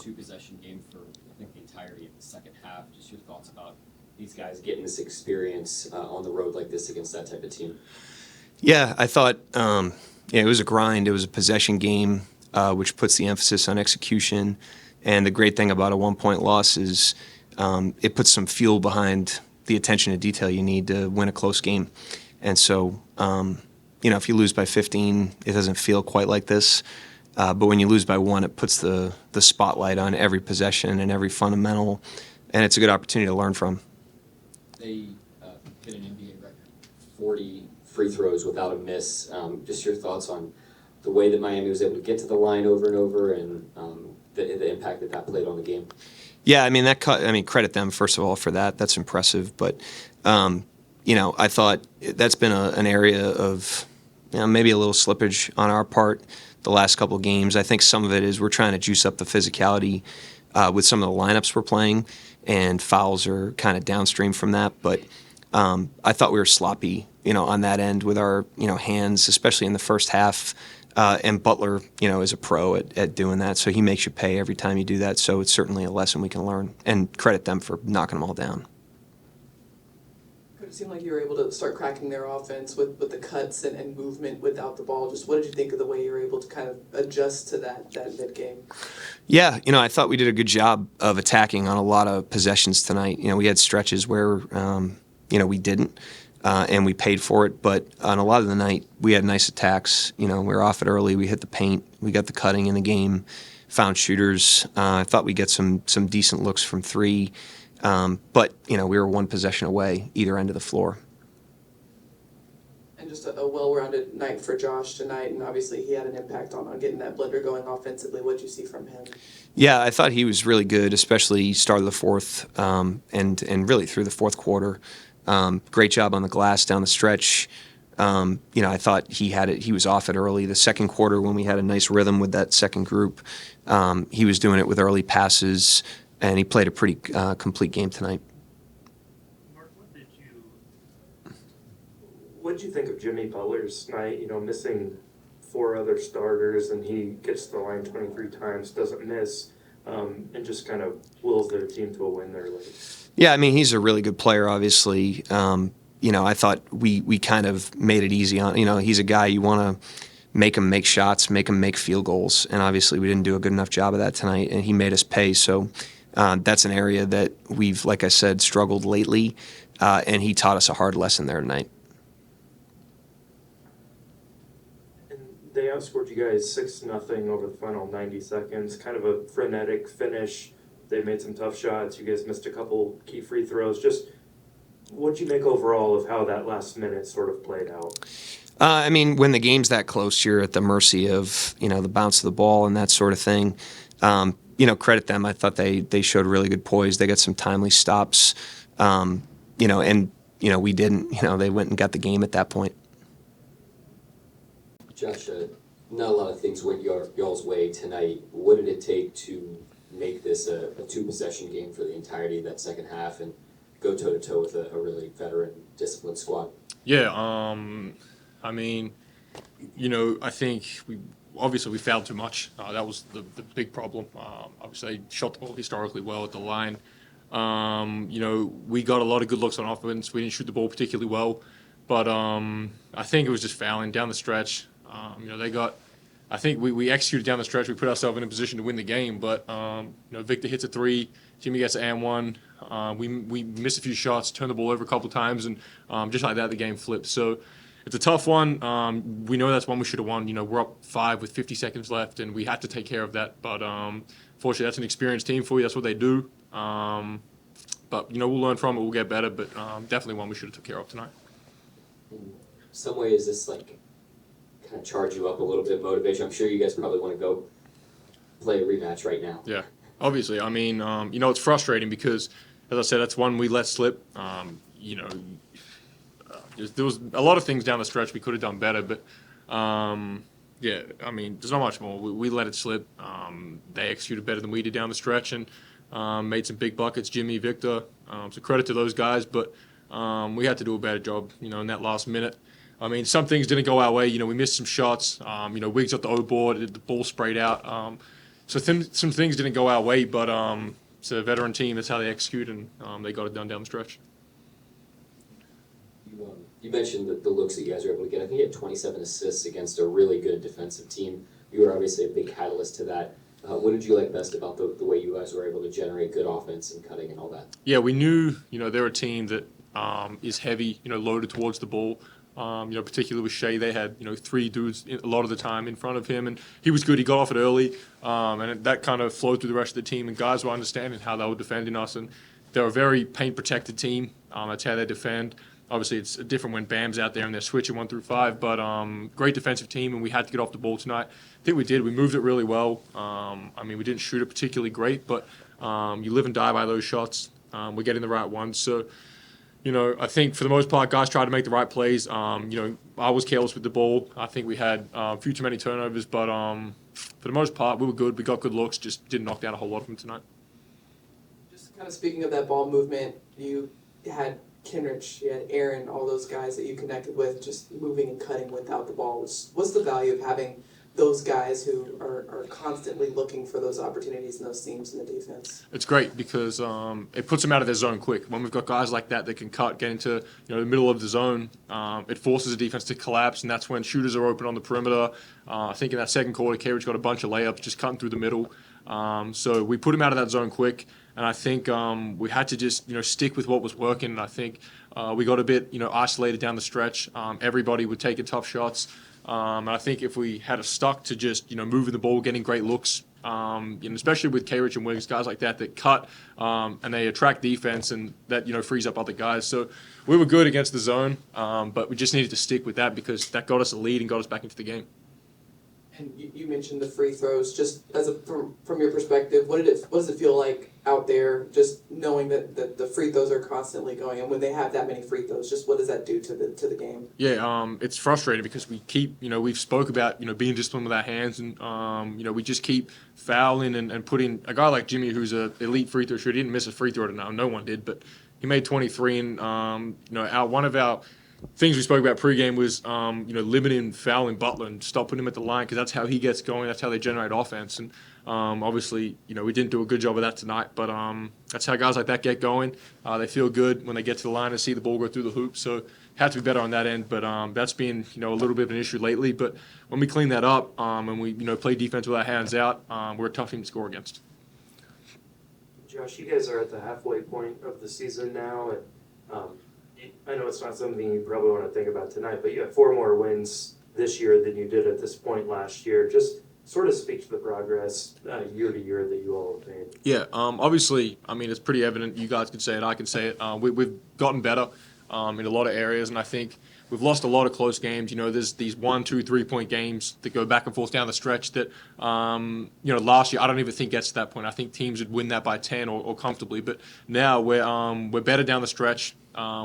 two-possession game for, I think, the entirety of the second half. Just your thoughts about these guys getting this experience on the road like this against that type of team. Yeah, I thought it was a grind. It was a possession game, which puts the emphasis on execution. And the great thing about a one-point loss is it puts some fuel behind the attention to detail you need to win a close game. And so, if you lose by 15, it doesn't feel quite like this. But when you lose by one, it puts the spotlight on every possession and every fundamental, and it's a good opportunity to learn from. They hit an NBA record, 40 free throws without a miss. Just your thoughts on the way that Miami was able to get to the line over and over, and the impact that played on the game. Yeah, credit them first of all for that. That's impressive. But I thought that's been an area of maybe a little slippage on our part the last couple of games. I think some of it is we're trying to juice up the physicality with some of the lineups we're playing, and fouls are kind of downstream from that. But I thought we were sloppy, on that end with our, hands, especially in the first half. And Butler, is a pro at doing that, so he makes you pay every time you do that. So it's certainly a lesson we can learn, and credit them for knocking them all down. It seemed like you were able to start cracking their offense with the cuts and movement without the ball. Just what did you think of the way you were able to kind of adjust to that mid-game? Yeah, I thought we did a good job of attacking on a lot of possessions tonight. We had stretches where, we didn't. And we paid for it, but on a lot of the night, we had nice attacks. We were off it early. We hit the paint. We got the cutting in the game, found shooters. I thought we'd get some decent looks from three. But, we were one possession away, either end of the floor. And just a well-rounded night for Josh tonight, and obviously he had an impact on getting that blender going offensively. What did you see from him? Yeah, I thought he was really good, especially start of the fourth and really through the fourth quarter. Great job on the glass down the stretch. I thought he had it. He was off it early. The second quarter, when we had a nice rhythm with that second group, he was doing it with early passes, and he played a pretty complete game tonight. Mark, what did you think of Jimmy Butler's night? Missing 4 other starters, and he gets to the line 23 times, doesn't miss, and just kind of wills their team to a win there late. Yeah, he's a really good player, obviously. I thought we kind of made it easy on, he's a guy you want to make him make shots, make him make field goals, and obviously we didn't do a good enough job of that tonight, and he made us pay. So that's an area that we've, like I said, struggled lately, and he taught us a hard lesson there tonight. And they outscored you guys 6-0 over the final 90 seconds, kind of a frenetic finish. They made some tough shots. You guys missed a couple key free throws. Just what'd you make overall of how that last minute sort of played out? When the game's that close, you're at the mercy of, the bounce of the ball and that sort of thing. Credit them. I thought they showed really good poise. They got some timely stops, and we didn't. They went and got the game at that point. Josh, not a lot of things went y'all's way tonight. What did it take to make this a two-possession game for the entirety of that second half and go toe-to-toe with a really veteran, disciplined squad? Yeah, I think we fouled too much. That was the big problem. Obviously, they shot the ball historically well at the line. We got a lot of good looks on offense. We didn't shoot the ball particularly well, but I think it was just fouling down the stretch. I think we executed down the stretch. We put ourselves in a position to win the game, but Victor hits a 3, Jimmy gets an and 1. We missed a few shots, turned the ball over a couple times, and just like that, the game flipped. So it's a tough one. We know that's one we should have won. We're up 5 with 50 seconds left, and we had to take care of that. But fortunately, that's an experienced team for you. That's what they do. But we'll learn from it. We'll get better. But definitely one we should have took care of tonight. In some ways, this kind of charge you up a little bit, motivation. I'm sure you guys probably want to go play a rematch right now. Yeah, obviously. It's frustrating because, as I said, that's one we let slip. There was a lot of things down the stretch we could have done better, but there's not much more. We let it slip. They executed better than we did down the stretch and made some big buckets. Jimmy, Victor. So credit to those guys, but we had to do a better job, in that last minute. Some things didn't go our way. We missed some shots. Wiggs got the O board, the ball sprayed out. So some things didn't go our way, but it's a veteran team. That's how they execute, and they got it done down the stretch. You mentioned the looks that you guys were able to get. I think you had 27 assists against a really good defensive team. You were obviously a big catalyst to that. What did you like best about the way you guys were able to generate good offense and cutting and all that? Yeah, we knew, they're a team that is heavy, loaded towards the ball. Particularly with Shai, they had, 3 dudes a lot of the time in front of him, and he was good. He got off it early, and that kind of flowed through the rest of the team, and guys were understanding how they were defending us, and they're a very paint-protected team. That's how they defend. Obviously, it's different when Bam's out there and they're switching 1 through 5, but great defensive team, and we had to get off the ball tonight. I think we did. We moved it really well. We didn't shoot it particularly great, but you live and die by those shots. We're getting the right ones. So, I think for the most part, guys tried to make the right plays. I was careless with the ball. I think we had a few too many turnovers, but for the most part, we were good. We got good looks, just didn't knock down a whole lot of them tonight. Just kind of speaking of that ball movement, you had Kenrich, you had Aaron, all those guys that you connected with, just moving and cutting without the ball. What's the value of having those guys who are constantly looking for those opportunities and those seams in the defense? It's great because it puts them out of their zone quick. When we've got guys like that can cut, get into the middle of the zone, it forces the defense to collapse, and that's when shooters are open on the perimeter. I think in that second quarter, Kenrich got a bunch of layups just cutting through the middle. So we put him out of that zone quick. And I think we had to just stick with what was working. And I think we got a bit isolated down the stretch. Everybody would take tough shots. And I think if we had stuck to just moving the ball, getting great looks, especially with Kenrich and Wiggs, guys like that cut and they attract defense, and that frees up other guys. So we were good against the zone, but we just needed to stick with that because that got us a lead and got us back into the game. And you mentioned the free throws. Just from your perspective, what does it feel like out there? Just knowing that the free throws are constantly going, and when they have that many free throws, just what does that do to the game? Yeah, it's frustrating because we keep we've spoke about being disciplined with our hands, and we just keep fouling and putting a guy like Jimmy, who's an elite free throw shooter. He didn't miss a free throw tonight. No one did, but he made 23, and one of our things we spoke about pregame was, limiting fouling Butler and stop putting him at the line because that's how he gets going. That's how they generate offense. And obviously, we didn't do a good job of that tonight. But that's how guys like that get going. They feel good when they get to the line and see the ball go through the hoop. So had to be better on that end. But that's been a little bit of an issue lately. But when we clean that up and we play defense with our hands out, we're a tough team to score against. Josh, you guys are at the halfway point of the season now, and I know it's not something you probably want to think about tonight, but you have 4 more wins this year than you did at this point last year. Just sort of speak to the progress year to year that you all have made. Yeah, obviously, it's pretty evident. You guys can say it, I can say it. We've gotten better in a lot of areas, and I think we've lost a lot of close games. There's these 1, 2, 3-point games that go back and forth down the stretch that, last year I don't even think gets to that point. I think teams would win that by 10 or comfortably. But now we're better down the stretch.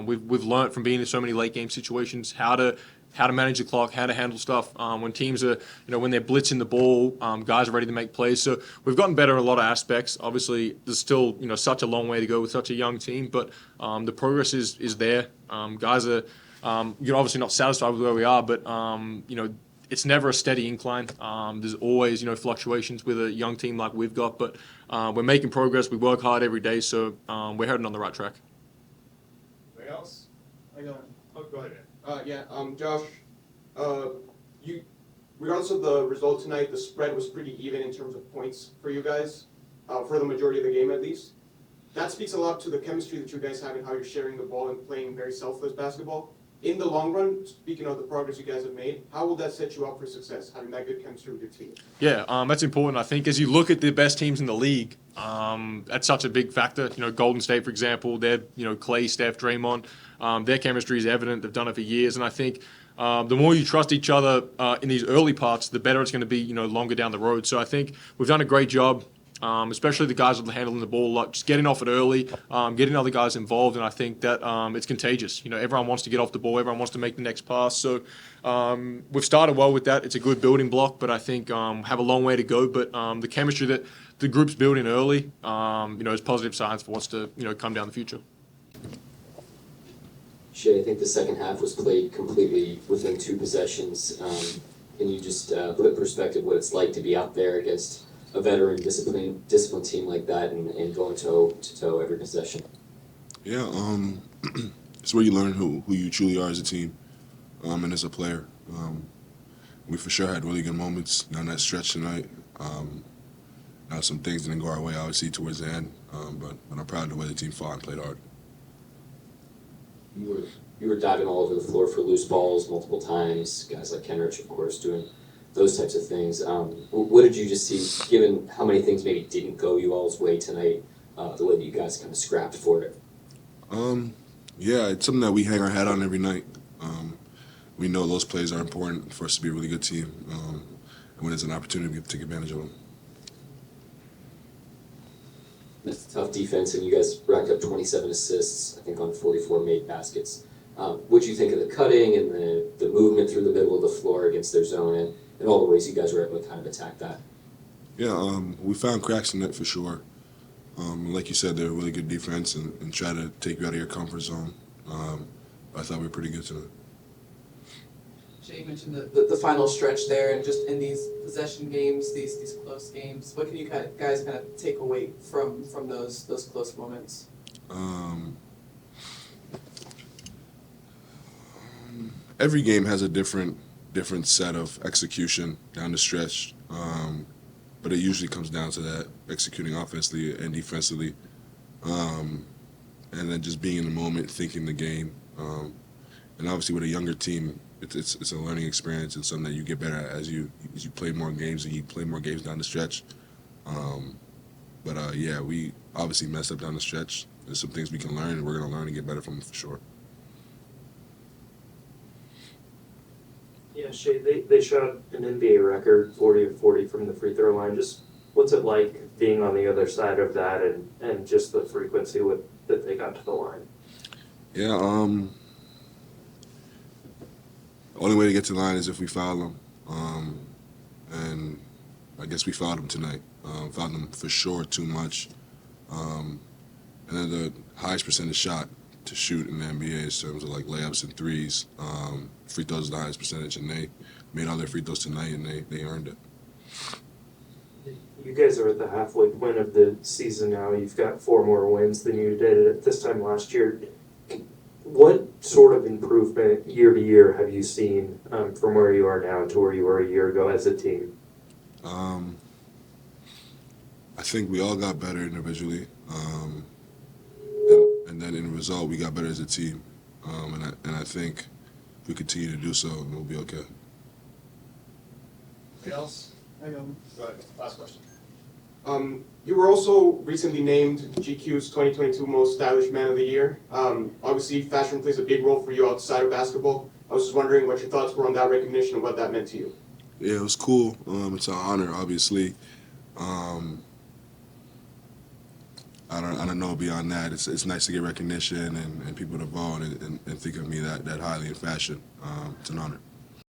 We've learned from being in so many late game situations how to manage the clock, how to handle stuff. When teams are, when they're blitzing the ball, guys are ready to make plays. So we've gotten better in a lot of aspects. Obviously, there's still, such a long way to go with such a young team, but the progress is there. Guys are, obviously not satisfied with where we are, but, it's never a steady incline. There's always, fluctuations with a young team like we've got, but we're making progress. We work hard every day, so we're heading on the right track. Anybody else? I got Oh, go ahead. Josh, regardless of the result tonight, the spread was pretty even in terms of points for you guys, for the majority of the game at least. That speaks a lot to the chemistry that you guys have and how you're sharing the ball and playing very selfless basketball. In the long run, speaking of the progress you guys have made, how will that set you up for success, having that good chemistry with your team? Yeah, that's important. I think as you look at the best teams in the league, that's such a big factor. Golden State, for example, they're, Clay, Steph, Draymond, their chemistry is evident. They've done it for years. And I think the more you trust each other in these early parts, the better it's going to be, longer down the road. So I think we've done a great job. Especially the guys that are handling the ball, like just getting off it early, getting other guys involved, and I think that it's contagious. Everyone wants to get off the ball, everyone wants to make the next pass. So we've started well with that. It's a good building block, but I think have a long way to go. But the chemistry that the group's building early, is positive signs for what's to come down the future. Shai, I think the second half was played completely within 2 possessions. Can you just put in perspective what it's like to be out there against a veteran disciplined team like that and going toe to toe every possession? Yeah, it's where you learn who you truly are as a team, and as a player. We for sure had really good moments down that stretch tonight. Now some things didn't go our way, obviously, towards the end, but I'm proud of the way the team fought and played hard. You were diving all over the floor for loose balls multiple times. Guys like Kenrich, of course, doing those types of things. What did you just see, given how many things maybe didn't go you all's way tonight, the way that you guys kind of scrapped for it? Yeah, it's something that we hang our hat on every night. We know those plays are important for us to be a really good team, and when there's an opportunity, we have to take advantage of them. That's tough defense, and you guys racked up 27 assists, I think, on 44 made baskets. What do you think of the cutting and the movement through the middle of the floor against their zone and all the ways you guys were able to kind of attack that? Yeah, we found cracks in it for sure. Like you said, they're a really good defense and try to take you out of your comfort zone. I thought we were pretty good tonight. Shai, you mentioned the final stretch there, and just in these possession games, these close games, what can you guys kind of take away from those close moments? Every game has a different set of execution down the stretch, but it usually comes down to that executing offensively and defensively, and then just being in the moment, thinking the game, and obviously with a younger team, it's a learning experience and something that you get better at as you play more games and you play more games down the stretch. But yeah, we obviously messed up down the stretch. There's some things we can learn, and we're going to learn and get better from them for sure. Yeah, Shai, they shot an NBA record, 40 of 40 from the free throw line. Just what's it like being on the other side of that and just the frequency that they got to the line? Yeah, the only way to get to the line is if we foul them. And I guess we fouled them tonight. Fouled them for sure too much. And then the highest percentage shot to shoot in the NBA in terms of like layups and threes. Free throws is the highest percentage, and they made all their free throws tonight, and they earned it. You guys are at the halfway point of the season now. You've got 4 more wins than you did at this time last year. What sort of improvement year to year have you seen from where you are now to where you were a year ago as a team? I think we all got better individually, and then in the result, we got better as a team. And I think if we continue to do so, we'll be okay. Anything else? Go ahead, last question. You were also recently named GQ's 2022 Most Stylish Man of the Year. Obviously, fashion plays a big role for you outside of basketball. I was just wondering what your thoughts were on that recognition and what that meant to you. Yeah, it was cool. It's an honor, obviously. I don't know beyond that. It's nice to get recognition and people to vote and think of me that highly in fashion. It's an honor.